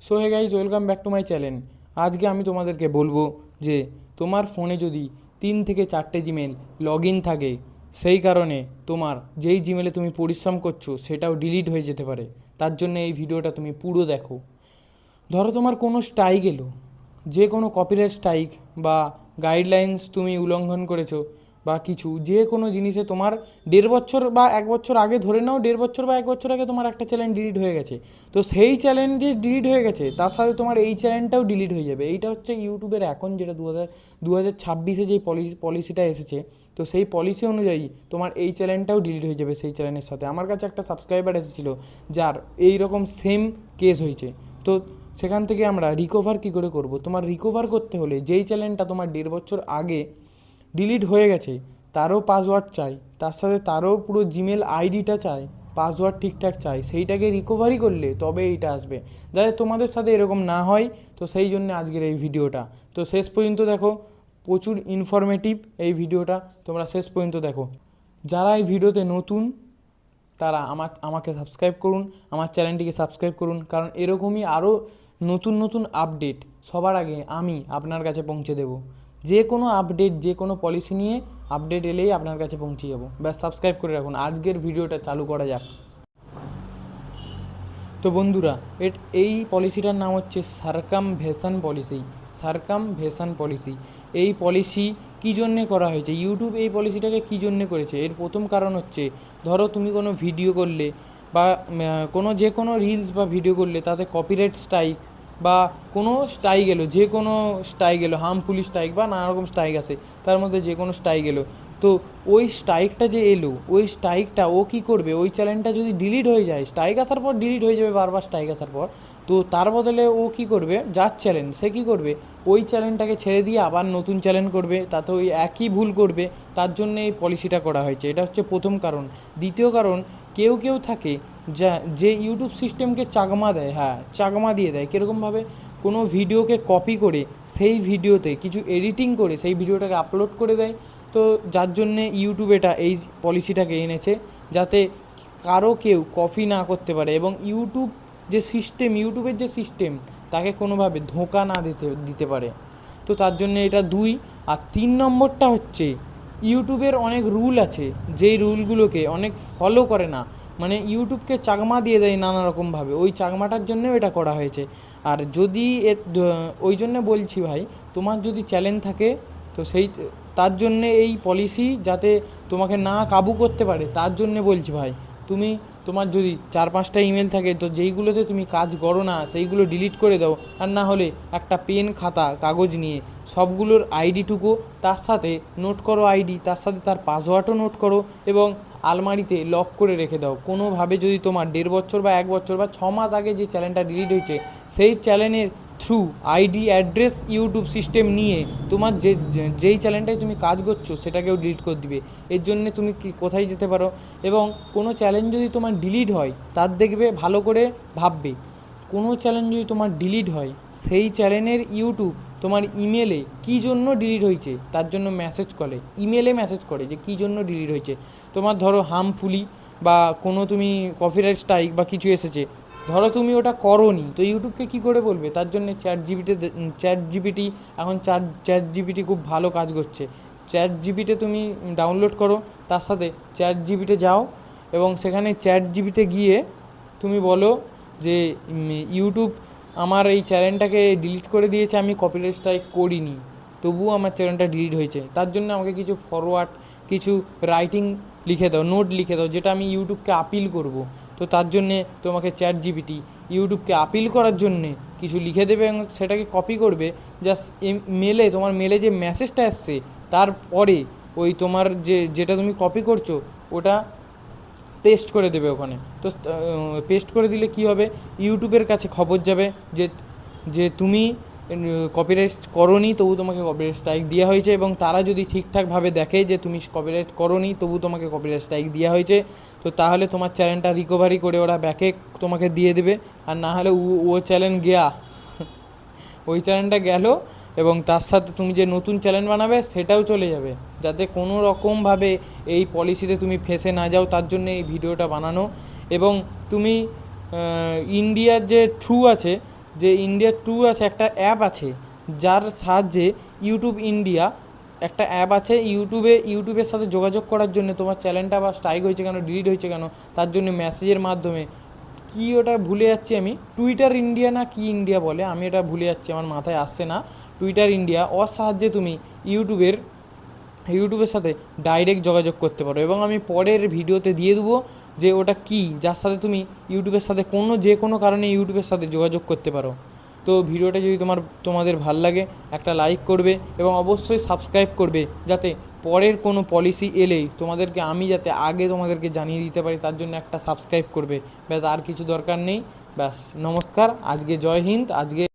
So hey guys, welcome back to my channel. আজকে আমি তোমাদেরকে বলবো যে তোমার ফোনে যদি 3 থেকে 4টে জিমেল লগ ইন থাকে, সেই কারণে তোমার যেই জিমেলে তুমি পরিশ্রম করছো সেটাও ডিলিট হয়ে যেতে পারে। তার জন্য এই ভিডিওটা তুমি পুরো দেখো। ধরো তোমার কোনো স্ট্রাইক এলো, যে কোনো কপিরাইট স্ট্রাইক বা গাইডলাইন্স তুমি উল্লঙ্ঘন করেছো, বা কিছু যে কোনো জিনিসে তোমার 1.5 বছর বা 1 বছর আগে, ধরে নাও 1.5 বছর বা 1 বছর আগে তোমার একটা চ্যানেল ডিলিট হয়ে গেছে, তো সেই চ্যানেল যে ডিলিট হয়ে গেছে তার সাথে তোমার এই চ্যানেলটাও ডিলিট হয়ে যাবে। এইটা হচ্ছে ইউটিউবের এখন যেটা 2026-এ যেই পলিসিটা এসেছে, তো সেই পলিসি অনুযায়ী তোমার এই চ্যানেলটাও ডিলিট হয়ে যাবে সেই চ্যানেলের সাথে। আমার কাছে একটা সাবস্ক্রাইবার এসেছিলো যার এই রকম সেম কেস হয়েছে। তো সেখান থেকে আমরা রিকভার কী করে করব? তোমার রিকভার করতে হলে যেই চ্যানেলটা তোমার 1.5 বছর আগে ডিলিট হয়ে গেছে তারও পাসওয়ার্ড চাই, তার সাথে তারও পুরো জিমেল আইডিটা চাই, পাসওয়ার্ড ঠিকঠাক চাই, সেইটাকে রিকভারি করলে তবে এইটা আসবে। যাতে তোমাদের সাথে এরকম না হয়, তো সেই জন্য আজকের এই ভিডিওটা। তো শেষ পর্যন্ত দেখো, প্রচুর ইনফরমেটিভ এই ভিডিওটা, তোমরা শেষ পর্যন্ত দেখো। যারা এই ভিডিওতে নতুন তারা আমাকে সাবস্ক্রাইব করুন, আমার চ্যানেলটিকে সাবস্ক্রাইব করুন, কারণ এরকমই আরও নতুন নতুন আপডেট সবার আগে আমি আপনার কাছে পৌঁছে দেব। যে কোনো আপডেট, যে কোনো পলিসি নিয়ে আপডেট এলেই আপনার কাছে পৌঁছে যাব। ব্যাস, সাবস্ক্রাইব করে রাখুন। আজকের ভিডিওটা চালু করা যাক। তো বন্ধুরা, এই পলিসিটার নাম হচ্ছে সার্কামভেশন পলিসি। সার্কামভেশন পলিসি, এই পলিসি কী জন্যে করা হয়েছে, ইউটিউব এই পলিসিটাকে কী জন্যে করেছে? এর প্রথম কারণ হচ্ছে, ধরো তুমি কোনো ভিডিও করলে বা যে কোনো রিলস বা ভিডিও করলে তাতে কপিরাইট স্ট্রাইক বা কোনো স্ট্রাইক এলো, যে কোনো স্ট্রাইক এলো, হার্মফুল স্ট্রাইক বা নানা রকম স্ট্রাইক আছে, তার মধ্যে যে কোনো স্ট্রাইক এলো, তো ওই স্ট্রাইকটা যে এলো, ওই স্ট্রাইকটা ও কী করবে, ওই চ্যানেলটা যদি ডিলিট হয়ে যায়, স্ট্রাইক আসার পর ডিলিট হয়ে যাবে বারবার স্ট্রাইক আসার পর, তো তার বদলে ও কী করবে, যার চ্যানেল সে কী করবে, ওই চ্যানেলটাকে ছেড়ে দিয়ে আবার নতুন চ্যানেল করবে, তাতে ওই একই ভুল করবে। তার জন্য এই পলিসিটা করা হয়েছে। এটা হচ্ছে প্রথম কারণ। দ্বিতীয় কারণ, কেউ কেউ থাকে যে ইউটিউব সিস্টেমকে চাকমা দেয়, হ্যাঁ চাকমা দিয়ে দেয়। কীরকমভাবে? কোনো ভিডিওকে কপি করে সেই ভিডিওতে কিছু এডিটিং করে সেই ভিডিওটাকে আপলোড করে দেয়। তো যার জন্যে ইউটিউব এই পলিসিটাকে এনেছে, যাতে কেউ কপি না করতে পারে, এবং ইউটিউবের যে সিস্টেম তাকে কোনোভাবে ধোঁকা না দিতে পারে। তো তার জন্য এটা 2। আর 3 নম্বরটা হচ্ছে, ইউটিউবের অনেক রুল আছে, যেই রুলগুলোকে অনেক ফলো করে না, মানে ইউটিউবকে চাকমা দিয়ে দেয় নানা রকমভাবে। ওই চাকমাটার জন্যও এটা করা হয়েছে। আর যদি ওই জন্যে বলছি ভাই, তোমার যদি চ্যালেঞ্জ থাকে, তো তার জন্যে এই পলিসি, যাতে তোমাকে না কাবু করতে পারে, তার জন্যে বলছি ভাই। তোমার যদি 4-5টা ইমেল থাকে, তো যেইগুলোতে তুমি কাজ করো না সেইগুলো ডিলিট করে দাও। আর না হলে একটা পেন, খাতা, কাগজ নিয়ে সবগুলোর আইডিটুকু তার সাথে নোট করো, আইডি তার সাথে তার পাসওয়ার্ডও নোট করো, এবং আলমারিতে লক করে রেখে দাও। কোনোভাবে যদি তোমার 1.5 বছর বা 1 বছর বা 6 মাস আগে যে চ্যানেলটা ডিলিট হয়েছে, সেই চ্যানেলের through ID address YouTube system নিয়ে তোমার যেই চ্যানেলটায় তুমি কাজ করছো সেটাকেও ডিলিট করে দিবে। এর জন্যে তুমি কোথায় যেতে পারো, এবং কোনো চ্যালেঞ্জ যদি তোমার ডিলিট হয়, তার দেখবে ভালো করে ভাববে, কোনো চ্যালেঞ্জ যদি তোমার ডিলিট হয়, সেই চ্যানেলের ইউটিউব তোমার ইমেলে কী জন্য ডিলিট হয়েছে তার জন্য মেসেজ করে, ইমেলে মেসেজ করে যে কী জন্য ডিলিট হয়েছে। তোমার ধরো হার্মফুলি বা কোনো তুমি কপিরাইট স্ট্রাইক বা কিছু এসেছে, ধরো তুমি ওটা করোনি, তো ইউটিউবকে কী করে বলবে? তার জন্য চ্যাট জিপিটি খুব ভালো কাজ করছে। চ্যাট জিপিটি তুমি ডাউনলোড করো, তার সাথে চ্যাট জিপিটি যাও, এবং সেখানে চ্যাট জিপিটি গিয়ে তুমি বলো যে ইউটিউব আমার এই চ্যানেলটাকে ডিলিট করে দিয়েছে, আমি কপিরাইট স্ট্রাইক করিনি, তবুও আমার চ্যানেলটা ডিলিট হয়েছে, তার জন্য আমাকে কিছু কিছু রাইটিং লিখে দাও, নোট লিখে দাও, যেটা আমি ইউটিউবকে আপিল করব। তো তার জন্যে তোমাকে চ্যাট জিপিটি ইউটিউবকে আপিল করার জন্যে কিছু লিখে দেবে, এবং সেটাকে কপি করবে, জাস্ট তোমার মেলে যে মেসেজটা আসছে তারপরে ওই তোমার যেটা তুমি কপি করছো ওটা পেস্ট করে দেবে ওখানে। তো পেস্ট করে দিলে কি হবে, ইউটিউবের কাছে খবর যাবে যে যে তুমি কপিরাইট করোনি, তবু তোমাকে কপিরাইট স্ট্রাইক দেওয়া হয়েছে, এবং তারা যদি ঠিকঠাকভাবে দেখে যে তুমি কপিরাইট করোনি, তবু তোমাকে কপিরাইট স্ট্রাইক দেওয়া হয়েছে, তো তাহলে তোমার চ্যানেলটা রিকভারি করে ওরা ব্যাকে তোমাকে দিয়ে দেবে। আর না হলে ও চ্যানেল ওই চ্যানেলটা গেল, এবং তার সাথে তুমি যে নতুন চ্যানেল বানাবে সেটাও চলে যাবে। যাতে কোনো রকমভাবে এই পলিসিতে তুমি ফেঁসে না যাও, তার জন্য এই ভিডিওটা বানানো। এবং তুমি ইন্ডিয়ার যে আছে, যে ইন্ডিয়া টু আছে, একটা অ্যাপ আছে যার সাহায্যে ইউটিউব ইন্ডিয়া একটা অ্যাপ আছে, ইউটিউবের সাথে যোগাযোগ করার জন্য তোমার চ্যানেলটা বা স্ট্রাইক হয়েছে কেন, ডিলিট হয়েছে কেন, তার জন্য মেসেজের মাধ্যমে, কি ওটা ভুলে যাচ্ছি আমি, টুইটার ইন্ডিয়া না কি ইন্ডিয়া বলে, আমি এটা ভুলে যাচ্ছি, আমার মাথায় আসছে না, টুইটার ইন্ডিয়া, ওর সাহায্যে তুমি ইউটিউবের সাথে ডাইরেক্ট যোগাযোগ করতে পারো। এবং আমি পরের ভিডিওতে দিয়ে দেবো যে ওটা কি, যার সাথে তুমি ইউটিউবের সাথে যে কোনো কারণে ইউটিউবের সাথে যোগাযোগ করতে পারো। তো ভিডিওটা যদি তোমাদের ভাল লাগে একটা লাইক করবে এবং অবশ্যই সাবস্ক্রাইব করবে, যাতে পরের কোনো পলিসি এলেই আমি যাতে আগে তোমাদেরকে জানিয়ে দিতে পারি, তার জন্য একটা সাবস্ক্রাইব করবে। ব্যাস, আর কিছু দরকার নেই। ব্যাস, নমস্কার, আজকে জয় হিন্দ। আজকে